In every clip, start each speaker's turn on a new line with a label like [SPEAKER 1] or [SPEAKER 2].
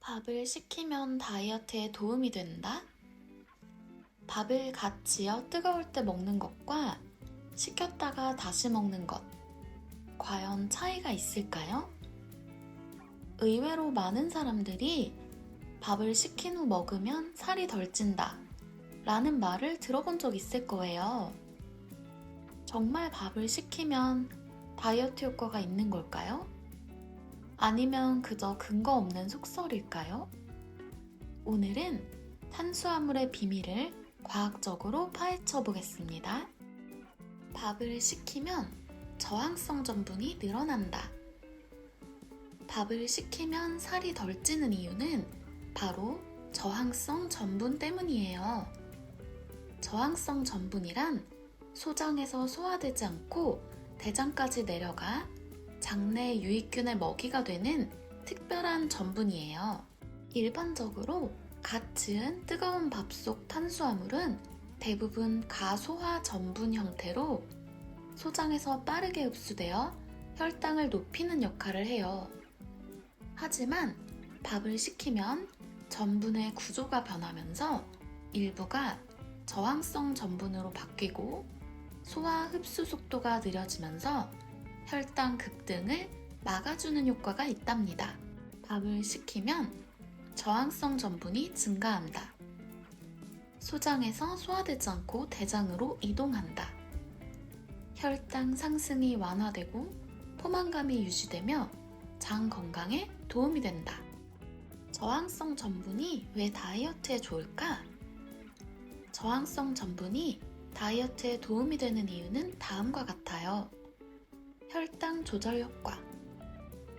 [SPEAKER 1] 밥을 시키면 다이어트에 도움이 된다? 밥을 갓 지어 뜨거울 때 먹는 것과 식혔다가 다시 먹는 것, 과연 차이가 있을까요? 의외로 많은 사람들이 밥을 식힌 후 먹으면 살이 덜 찐다 라는 말을 들어본 적 있을 거예요. 정말 밥을 식히면 다이어트 효과가 있는 걸까요? 아니면 그저 근거 없는 속설일까요? 오늘은 탄수화물의 비밀을 과학적으로 파헤쳐 보겠습니다. 밥을 식히면 저항성 전분이 늘어난다. 밥을 식히면 살이 덜 찌는 이유는 바로 저항성 전분 때문이에요. 저항성 전분이란 소장에서 소화되지 않고 대장까지 내려가 장내 유익균의 먹이가 되는 특별한 전분이에요. 일반적으로 갓 지은 뜨거운 밥 속 탄수화물은 대부분 가소화 전분 형태로 소장에서 빠르게 흡수되어 혈당을 높이는 역할을 해요. 하지만 밥을 식히면 전분의 구조가 변하면서 일부가 저항성 전분으로 바뀌고 소화 흡수 속도가 느려지면서 혈당 급등을 막아주는 효과가 있답니다. 밥을 식히면 저항성 전분이 증가한다. 소장에서 소화되지 않고 대장으로 이동한다. 혈당 상승이 완화되고 포만감이 유지되며 장 건강에 도움이 된다. 저항성 전분이 왜 다이어트에 좋을까? 저항성 전분이 다이어트에 도움이 되는 이유는 다음과 같아요. 혈당 조절 효과.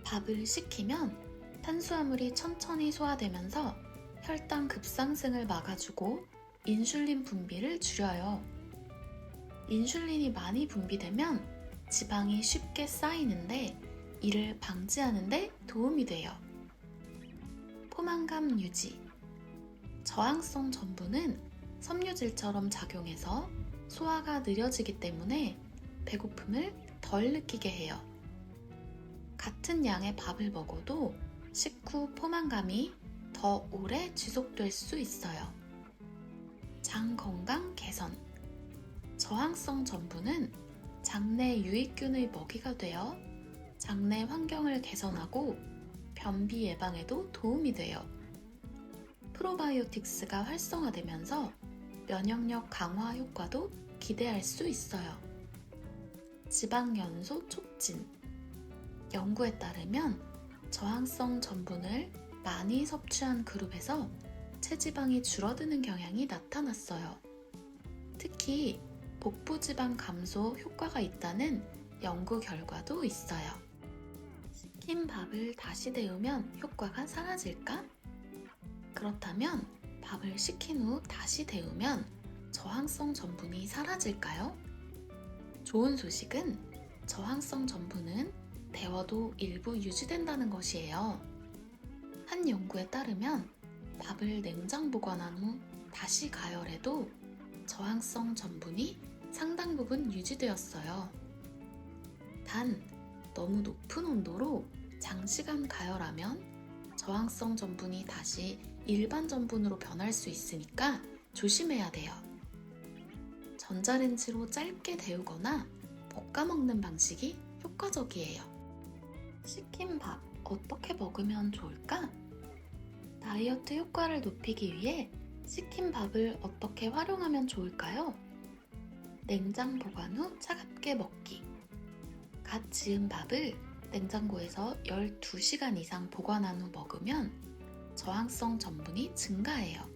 [SPEAKER 1] 밥을 식히면 탄수화물이 천천히 소화되면서 혈당 급상승을 막아주고 인슐린 분비를 줄여요. 인슐린이 많이 분비되면 지방이 쉽게 쌓이는데 이를 방지하는 데 도움이 돼요. 포만감 유지. 저항성 전분은 섬유질처럼 작용해서 소화가 느려지기 때문에 배고픔을 덜 느끼게 해요. 같은 양의 밥을 먹어도 식후 포만감이 더 오래 지속될 수 있어요. 장 건강 개선. 저항성 전분은 장내 유익균의 먹이가 되어 장내 환경을 개선하고 변비 예방에도 도움이 돼요. 프로바이오틱스가 활성화되면서 면역력 강화 효과도 기대할 수 있어요. 지방 연소 촉진. 연구에 따르면 저항성 전분을 많이 섭취한 그룹에서 체지방이 줄어드는 경향이 나타났어요. 특히 복부지방 감소 효과가 있다는 연구 결과도 있어요. 식힌 밥을 다시 데우면 효과가 사라질까? 그렇다면 밥을 식힌 후 다시 데우면 저항성 전분이 사라질까요? 좋은 소식은 저항성 전분은 데워도 일부 유지된다는 것이에요. 한 연구에 따르면 밥을 냉장 보관한 후 다시 가열해도 저항성 전분이 상당 부분 유지되었어요. 단, 너무 높은 온도로 장시간 가열하면 저항성 전분이 다시 일반 전분으로 변할 수 있으니까 조심해야 돼요. 전자레인지로 짧게 데우거나 볶아 먹는 방식이 효과적이에요. 식힌 밥 어떻게 먹으면 좋을까? 다이어트 효과를 높이기 위해 식힌 밥을 어떻게 활용하면 좋을까요? 냉장 보관 후 차갑게 먹기. 갓 지은 밥을 냉장고에서 12시간 이상 보관한 후 먹으면 저항성 전분이 증가해요.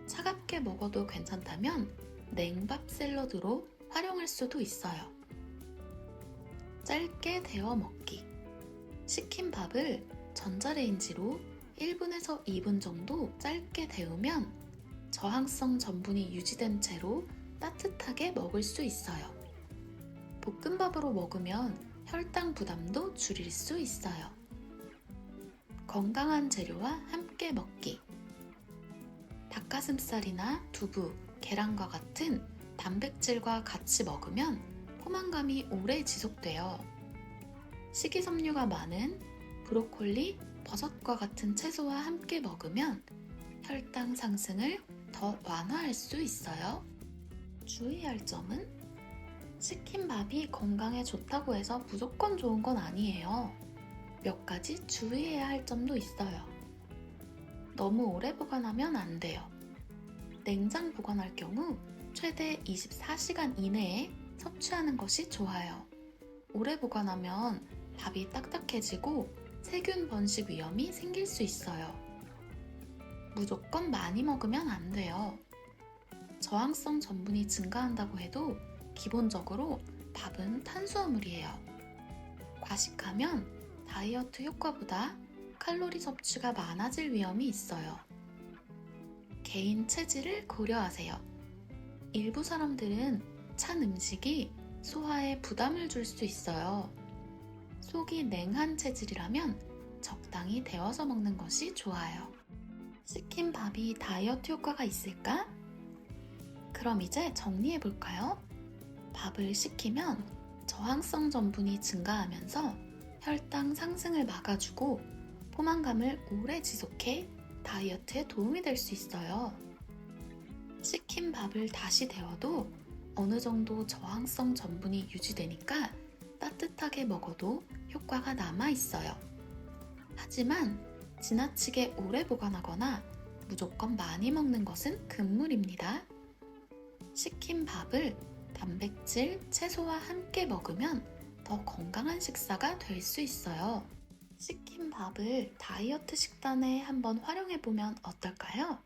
[SPEAKER 1] 차갑게 먹어도 괜찮다면 냉밥 샐러드로 활용할 수도 있어요. 짧게 데워 먹기. 식힌 밥을 전자레인지로 1분에서 2분 정도 짧게 데우면 저항성 전분이 유지된 채로 따뜻하게 먹을 수 있어요. 볶음밥으로 먹으면 혈당 부담도 줄일 수 있어요. 건강한 재료와 함께 먹기. 닭가슴살이나 두부, 계란과 같은 단백질과 같이 먹으면 포만감이 오래 지속돼요. 식이섬유가 많은 브로콜리, 버섯과 같은 채소와 함께 먹으면 혈당 상승을 더 완화할 수 있어요. 주의할 점은 시킨 밥이 건강에 좋다고 해서 무조건 좋은 건 아니에요. 몇 가지 주의해야 할 점도 있어요. 너무 오래 보관하면 안 돼요. 냉장 보관할 경우 최대 24시간 이내에 섭취하는 것이 좋아요. 오래 보관하면 밥이 딱딱해지고 세균 번식 위험이 생길 수 있어요. 무조건 많이 먹으면 안 돼요. 저항성 전분이 증가한다고 해도 기본적으로 밥은 탄수화물이에요. 과식하면 다이어트 효과보다 칼로리 섭취가 많아질 위험이 있어요. 개인 체질을 고려하세요. 일부 사람들은 찬 음식이 소화에 부담을 줄 수 있어요. 속이 냉한 체질이라면 적당히 데워서 먹는 것이 좋아요. 시킨 밥이 다이어트 효과가 있을까? 그럼 이제 정리해 볼까요? 밥을 시키면 저항성 전분이 증가하면서 혈당 상승을 막아주고 포만감을 오래 지속해 다이어트에 도움이 될 수 있어요. 시킨 밥을 다시 데워도 어느 정도 저항성 전분이 유지되니까 따뜻하게 먹어도 효과가 남아 있어요. 하지만 지나치게 오래 보관하거나 무조건 많이 먹는 것은 금물입니다. 시킨 밥을 단백질, 채소와 함께 먹으면 더 건강한 식사가 될 수 있어요. 시킨 밥을 다이어트 식단에 한번 활용해 보면 어떨까요?